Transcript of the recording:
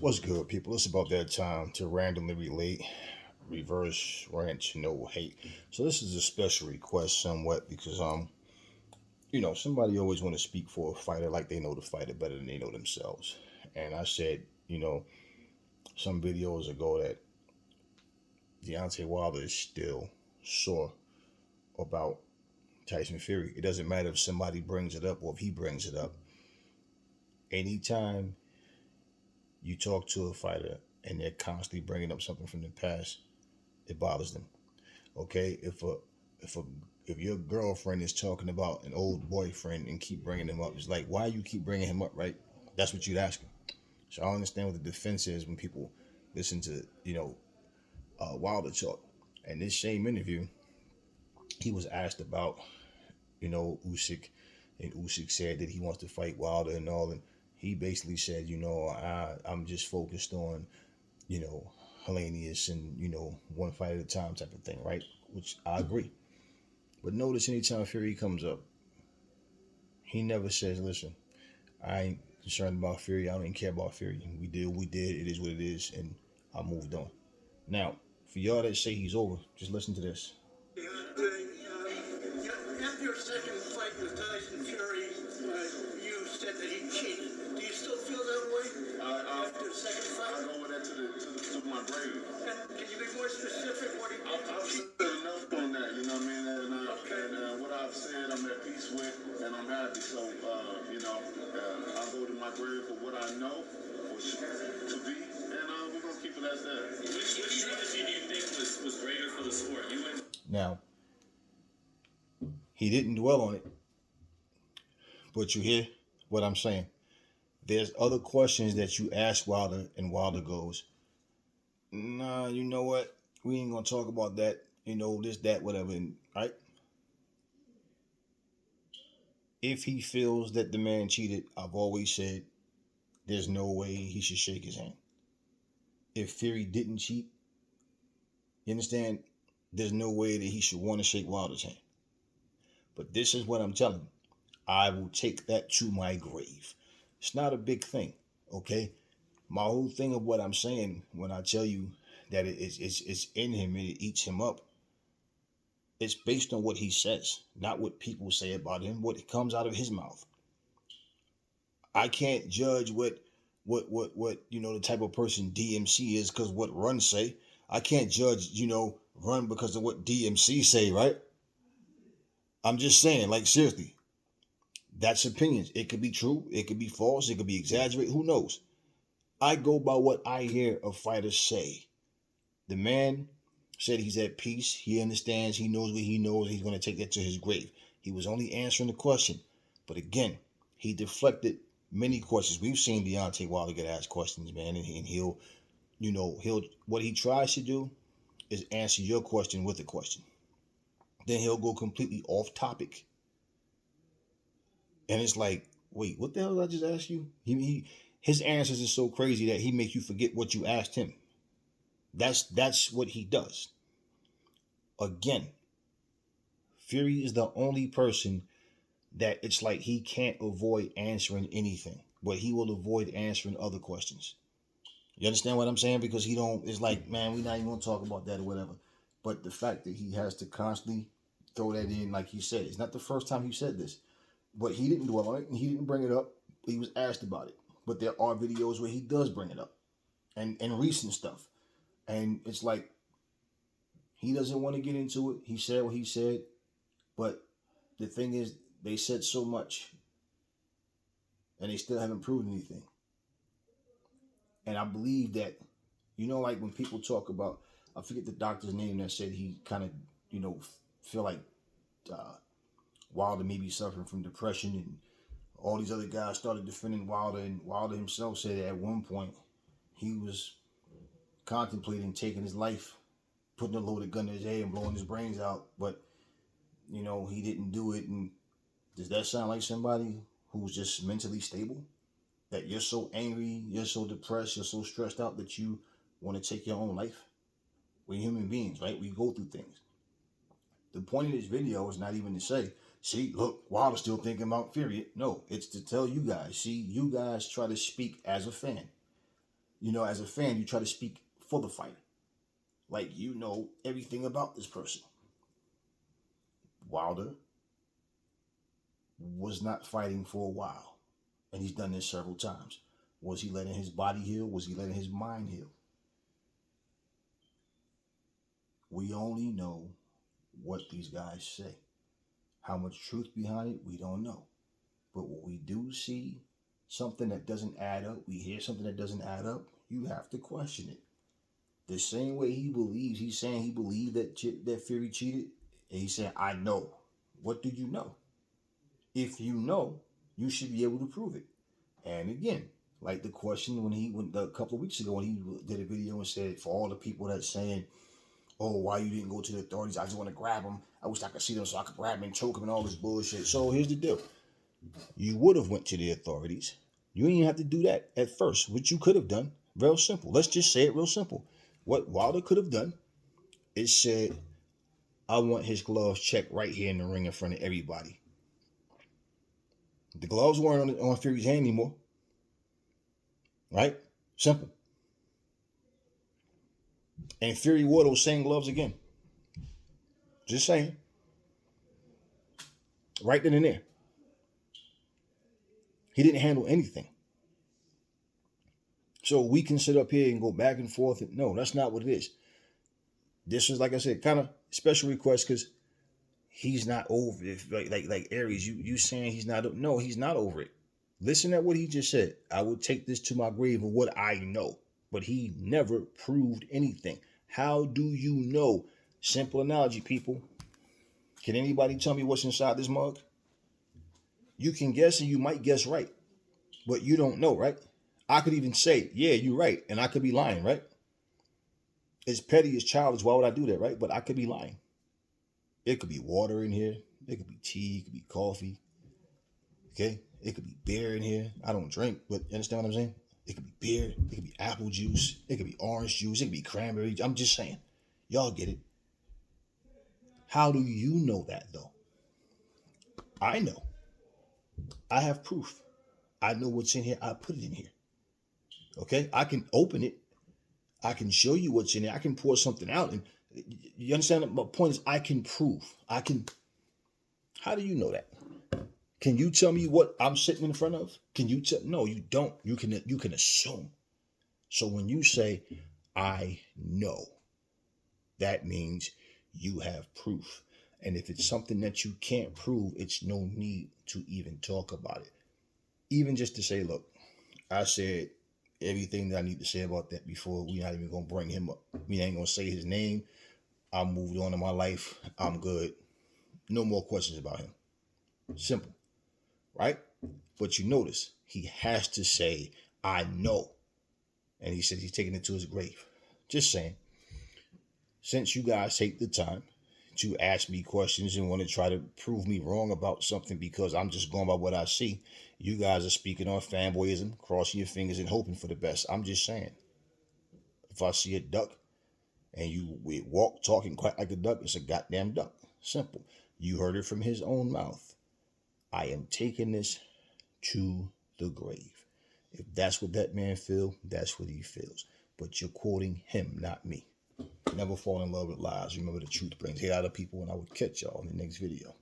What's good, people? It's about that time to randomly relate, reverse rant, no hate. So this is a special request, somewhat, because somebody always want to speak for a fighter like they know the fighter better than they know themselves. And I said, some videos ago that Deontay Wilder is still sore about Tyson Fury. It doesn't matter if somebody brings it up or if he brings it up. Anytime you talk to a fighter and they're constantly bringing up something from the past, it bothers them. Okay, if a if your girlfriend is talking about an old boyfriend and keep bringing him up, it's like, why you keep bringing him up, right? That's what you'd ask him. So I understand what the defense is when people listen to Wilder talk. And this same interview, he was asked about Usyk, and Usyk said that he wants to fight Wilder and all, and he basically said, I'm just focused on you know Hellenius and one fight at a time type of thing, right? Which I agree. But notice anytime Fury comes up, he never says, listen, I ain't concerned about Fury. I don't even care about Fury. We did what we did. It is what it is. And I moved on. Now, for y'all that say he's over, just listen to this. After your second fight with Tyson Fury, you said that he cheated. Do you still feel that way after the second fight? I go with that to my grave. And can you be more specific? What do you I've said enough on that, you know what I mean? And what I've said, I'm at peace with, and I'm happy. So, I'll go to my grave for what I know to be, and we're going to keep it as that. Which strategy do you think was greater for the sport? Now, he didn't dwell on it, but you hear what I'm saying. There's other questions that you ask Wilder, and Wilder goes, nah, you know what? We ain't gonna talk about that. This, that, whatever. And right? If he feels that the man cheated, I've always said there's no way he should shake his hand. If Fury didn't cheat, you understand? There's no way that he should want to shake Wilder's hand. But this is what I'm telling you. I will take that to my grave. It's not a big thing, okay? My whole thing of what I'm saying when I tell you that it's in him and it eats him up, it's based on what he says, not what people say about him, what comes out of his mouth. I can't judge what the type of person DMC is because what Run say. I can't judge, Run because of what DMC say, right? I'm just saying, like, seriously, that's opinions. It could be true, it could be false, it could be exaggerated, who knows? I go by what I hear a fighter say. The man said he's at peace, he understands, he knows what he knows, he's going to take that to his grave. He was only answering the question. But again, he deflected many questions. We've seen Deontay Wilder get asked questions, man, and he'll what he tries to do is answer your question with a question. Then he'll go completely off topic. And it's like, wait, what the hell did I just ask you? His answers are so crazy that he makes you forget what you asked him. That's what he does. Again, Fury is the only person that it's like he can't avoid answering anything, but he will avoid answering other questions. You understand what I'm saying? Because it's like, man, we're not even going to talk about that or whatever. But the fact that he has to constantly throw that in, like he said, it's not the first time he said this. But he didn't dwell on it, and he didn't bring it up. He was asked about it. But there are videos where he does bring it up, and recent stuff. And it's like, he doesn't want to get into it. He said what he said. But the thing is, they said so much, and they still haven't proven anything. And I believe that, like when people talk about, I forget the doctor's name that said he kind of, feel like Wilder may be suffering from depression, and all these other guys started defending Wilder, and Wilder himself said that at one point he was contemplating taking his life, putting a loaded gun in his head and blowing his brains out, but he didn't do it. And does that sound like somebody who's just mentally stable? That you're so angry, you're so depressed, you're so stressed out that you want to take your own life? We're human beings, right? We go through things. The point of this video is not even to say, see, look, Wilder's still thinking about Fury. No, it's to tell you guys, see, you guys try to speak as a fan. as a fan, you try to speak for the fighter. Like, you know everything about this person. Wilder was not fighting for a while. And he's done this several times. Was he letting his body heal? Was he letting his mind heal? We only know what these guys say. How much truth behind it, we don't know. But when we do see something that doesn't add up, we hear something that doesn't add up, you have to question it. The same way he's saying he believed that Fury cheated, and he's saying, I know. What do you know? If you know, you should be able to prove it. And again, like the question when a couple of weeks ago when he did a video and said, for all the people that's saying, oh, why you didn't go to the authorities? I just want to grab them. I wish I could see them so I could grab them and choke them and all this bullshit. So here's the deal. You would have went to the authorities. You didn't even have to do that at first. What you could have done, real simple. Let's just say it real simple. What Wilder could have done is said, I want his gloves checked right here in the ring in front of everybody. The gloves weren't on Fury's hand anymore. Right? Simple. And Fury wore those same gloves again. Just saying. Right then and there. He didn't handle anything. So we can sit up here and go back and forth. And no, that's not what it is. This is, like I said, kind of special request because he's not over it. Like Aries, you saying he's not. No, he's not over it. Listen to what he just said. I will take this to my grave of what I know. But he never proved anything. How do you know? Simple analogy, people. Can anybody tell me what's inside this mug? You can guess and you might guess right. But you don't know, right? I could even say, yeah, you're right. And I could be lying, right? It's petty, it's childish. Why would I do that, right? But I could be lying. It could be water in here. It could be tea. It could be coffee. Okay? It could be beer in here. I don't drink, but you understand what I'm saying? It could be beer. It could be apple juice. It could be orange juice. It could be cranberry. I'm just saying. Y'all get it. How do you know that, though? I know. I have proof. I know what's in here. I put it in here. Okay? I can open it. I can show you what's in there. I can pour something out. And you understand? My point is I can prove. How do you know that? Can you tell me what I'm sitting in front of? Can you tell? No, you don't. You can assume. So when you say, I know, that means you have proof. And if it's something that you can't prove, it's no need to even talk about it. Even just to say, look, I said everything that I need to say about that before. We're not even going to bring him up. We ain't going to say his name. I moved on in my life. I'm good. No more questions about him. Simple. Right? But you notice, he has to say, I know. And he said he's taking it to his grave. Just saying. Since you guys take the time to ask me questions and want to try to prove me wrong about something because I'm just going by what I see, you guys are speaking on fanboyism, crossing your fingers and hoping for the best. I'm just saying. If I see a duck and you walk, talking quite like a duck, it's a goddamn duck. Simple. You heard it from his own mouth. I am taking this to the grave. If that's what that man feels, that's what he feels. But you're quoting him, not me. Never fall in love with lies. Remember, the truth brings hate out of people, and I will catch y'all in the next video.